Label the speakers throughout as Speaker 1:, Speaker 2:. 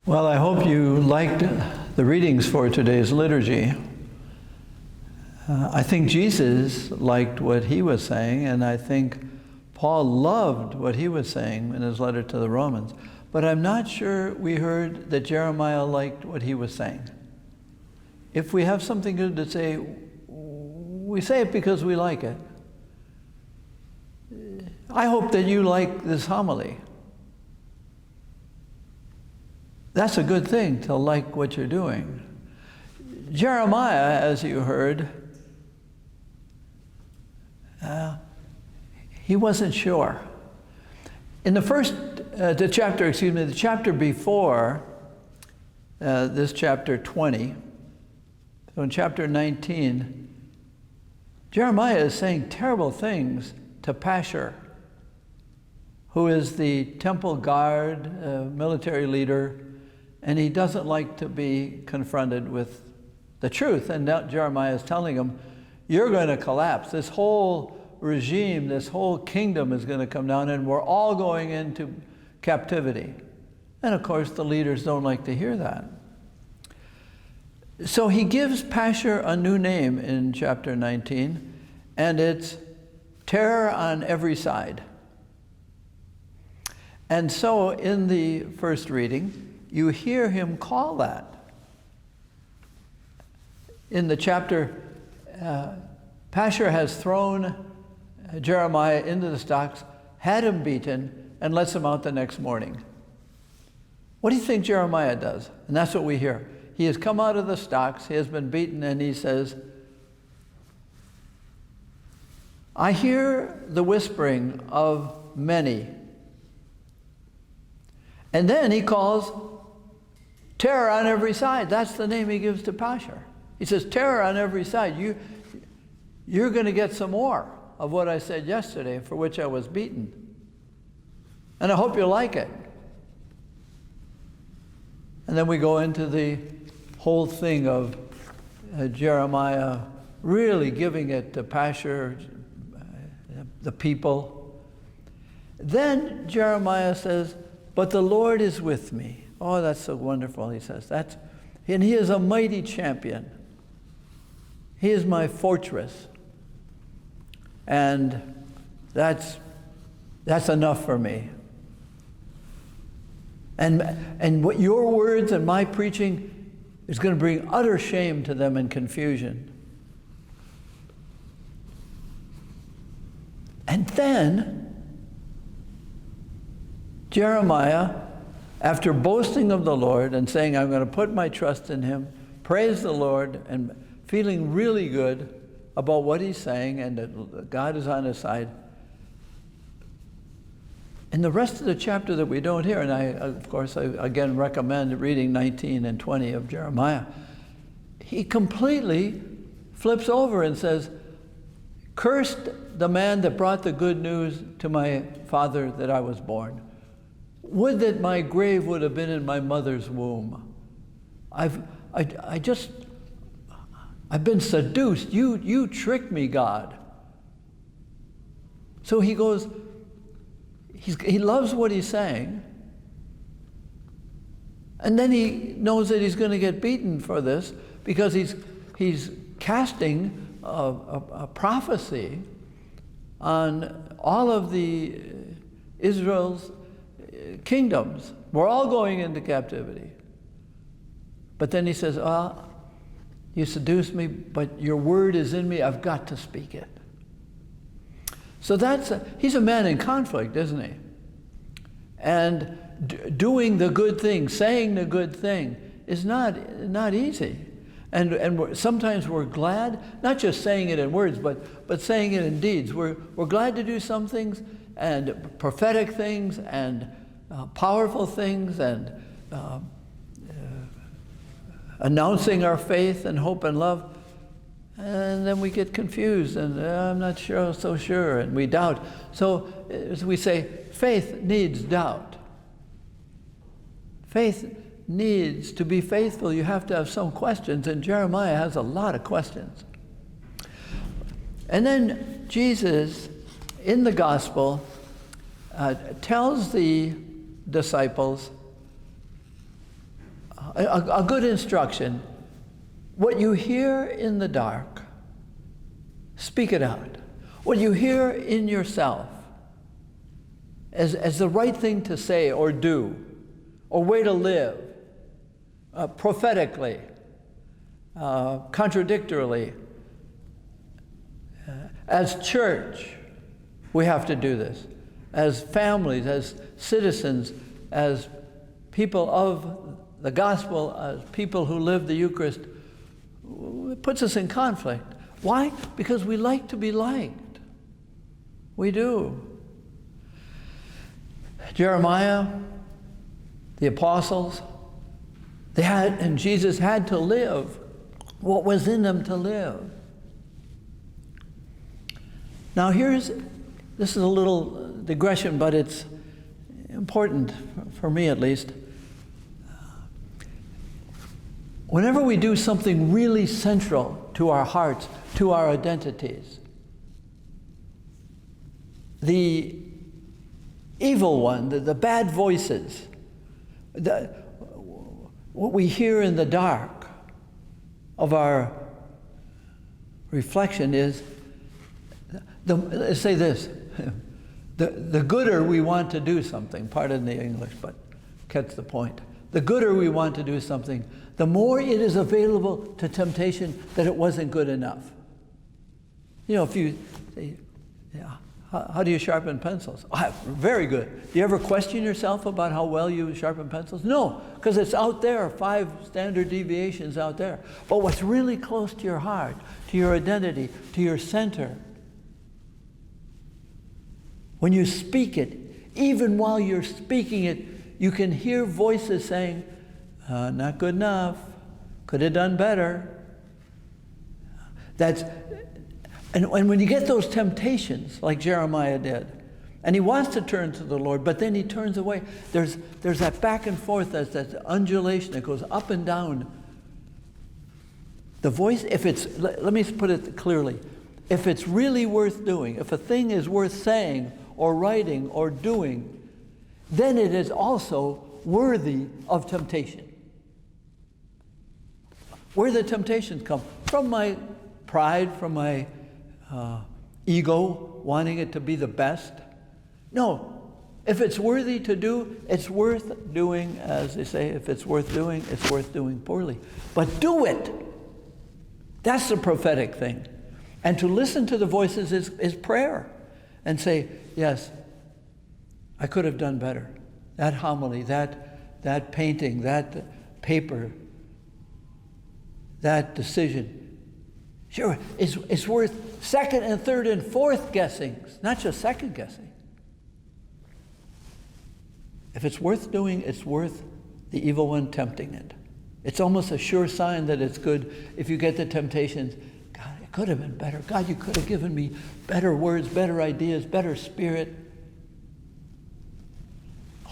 Speaker 1: Well, I hope you liked the readings for today's liturgy. I think Jesus liked what he was saying, and I think Paul loved what he was saying in his letter to the Romans. But I'm not sure we heard that Jeremiah liked what he was saying. If we have something good to say, we say it because we like it. I hope that you like this homily. That's a good thing, to like what you're doing. Jeremiah, as you heard, he wasn't sure. In the chapter before this chapter 20, so in chapter 19, Jeremiah is saying terrible things to Pashur, who is the temple guard, military leader, and he doesn't like to be confronted with the truth. And now Jeremiah is telling him, you're going to collapse. This whole regime, this whole kingdom is going to come down, and we're all going into captivity. And of course, the leaders don't like to hear that. So he gives Pashur a new name in chapter 19, and it's terror on every side. And so in the first reading, you hear him call that. In the chapter, Pashur has thrown Jeremiah into the stocks, had him beaten, and lets him out the next morning. What do you think Jeremiah does? And that's what we hear. He has come out of the stocks, he has been beaten, and he says, I hear the whispering of many. And then he calls terror on every side. That's the name he gives to Pashur. He says, terror on every side. You're going to get some more of what I said yesterday, for which I was beaten. And I hope you like it. And then we go into the whole thing of Jeremiah really giving it to Pashur, the people. Then Jeremiah says, but the Lord is with me. Oh, that's so wonderful, he says. And he is a mighty champion. He is my fortress. And that's enough for me. And what your words and my preaching is going to bring utter shame to them and confusion. And then Jeremiah, after boasting of the Lord and saying, I'm going to put my trust in him, praise the Lord, and feeling really good about what he's saying and that God is on his side. In the rest of the chapter that we don't hear, and I again recommend reading 19 and 20 of Jeremiah, he completely flips over and says, cursed the man that brought the good news to my father that I was born. Would that my grave would have been in my mother's womb. I've been seduced. You tricked me, God. So he goes, he loves what he's saying. And then he knows that he's going to get beaten for this because he's casting a prophecy on all of the Israel's kingdoms. We're all going into captivity. But then he says, you seduced me, but your word is in me. I've got to speak it. So he's a man in conflict, isn't he? And doing the good thing, saying the good thing is not easy. And sometimes we're glad, not just saying it in words, but saying it in deeds. We're glad to do some things, and prophetic things, and powerful things, and announcing our faith and hope and love. And then we get confused, and I'm not so sure, and we doubt. So as we say, faith needs doubt. Faith needs to be faithful. You have to have some questions, and Jeremiah has a lot of questions. And then Jesus, in the gospel, tells the disciples a good instruction. What you hear in the dark, speak it out. What you hear in yourself as the right thing to say or do, or way to live, prophetically, contradictorily. As church, we have to do this. As families, as citizens, as people of the gospel, as people who live the Eucharist, it puts us in conflict. Why? Because we like to be liked. We do. Jeremiah, the apostles, and Jesus had to live what was in them to live. Now this is a little digression, but it's important for me at least. Whenever we do something really central to our hearts, to our identities, the evil one, the bad voices, what we hear in the dark of our reflection is, let's say this, the gooder we want to do something, pardon the English, but catch the point. The gooder we want to do something, the more it is available to temptation that it wasn't good enough. You know, if you say, yeah, how do you sharpen pencils? Oh, very good. Do you ever question yourself about how well you sharpen pencils? No, because it's out there, 5 standard deviations out there. But what's really close to your heart, to your identity, to your center, when you speak it, even while you're speaking it, you can hear voices saying, not good enough, could have done better. And when you get those temptations, like Jeremiah did, and he wants to turn to the Lord, but then he turns away, there's that back and forth, there's that undulation that goes up and down. The voice, let me put it clearly, if it's really worth doing, if a thing is worth saying or writing or doing, then it is also worthy of temptation. Where the temptations come? From my pride, from my ego, wanting it to be the best. No, if it's worthy to do, it's worth doing, as they say, if it's worth doing, it's worth doing poorly. But do it. That's the prophetic thing. And to listen to the voices is prayer. And say, yes, I could have done better. That homily, that painting, that paper, that decision. Sure, it's worth second and third and fourth guessings, not just second guessing. If it's worth doing, it's worth the evil one tempting it. It's almost a sure sign that it's good if you get the temptations. God, it could have been better. God, you could have given me better words, better ideas, better spirit.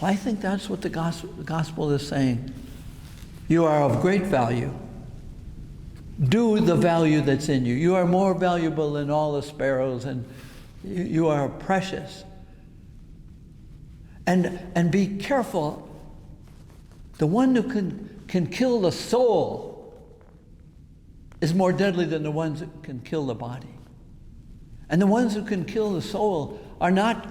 Speaker 1: Well, I think that's what the gospel is saying. You are of great value. Do the value that's in you. You are more valuable than all the sparrows, and you are precious. And be careful. The one who can kill the soul is more deadly than the ones that can kill the body. And the ones who can kill the soul are not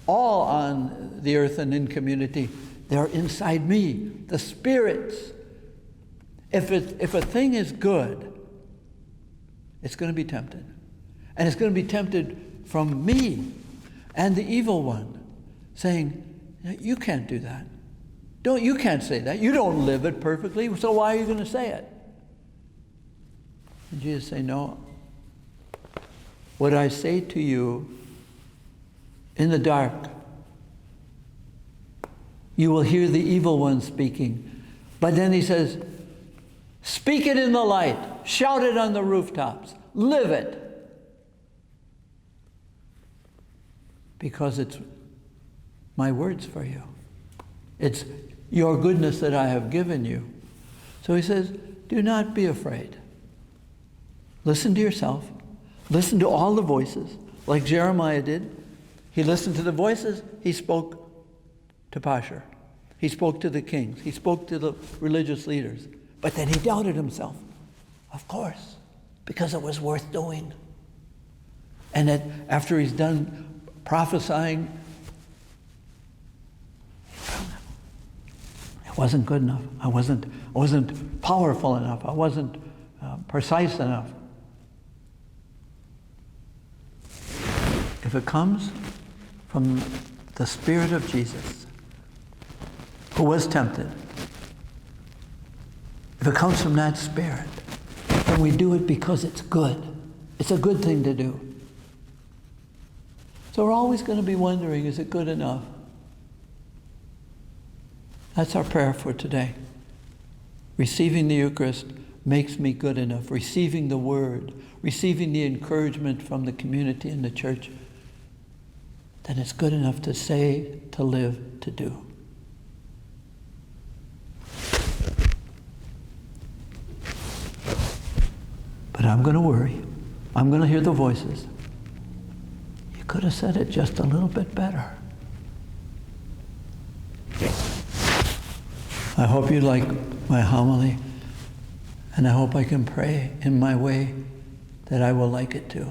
Speaker 1: all on the earth and in community. They're inside me, the spirits. If a thing is good, it's going to be tempted. And it's going to be tempted from me and the evil one, saying, you can't do that. You can't say that. You don't live it perfectly, so why are you going to say it? And Jesus say, no. What I say to you in the dark, you will hear the evil one speaking. But then he says, speak it in the light. Shout it on the rooftops. Live it. Because it's my words for you. It's your goodness that I have given you. So he says, do not be afraid. Listen to yourself. Listen to all the voices, like Jeremiah did. He listened to the voices. He spoke to Pashur. He spoke to the kings. He spoke to the religious leaders. But then he doubted himself. Of course, because it was worth doing. And that after he's done prophesying, it wasn't good enough. I wasn't powerful enough. I wasn't precise enough. If it comes from the Spirit of Jesus, who was tempted, if it comes from that Spirit, then we do it because it's good. It's a good thing to do. So we're always going to be wondering, is it good enough? That's our prayer for today. Receiving the Eucharist makes me good enough. Receiving the Word, receiving the encouragement from the community and the church, then it's good enough to say, to live, to do. But I'm going to worry. I'm going to hear the voices. You could have said it just a little bit better. I hope you like my homily, and I hope I can pray in my way that I will like it too.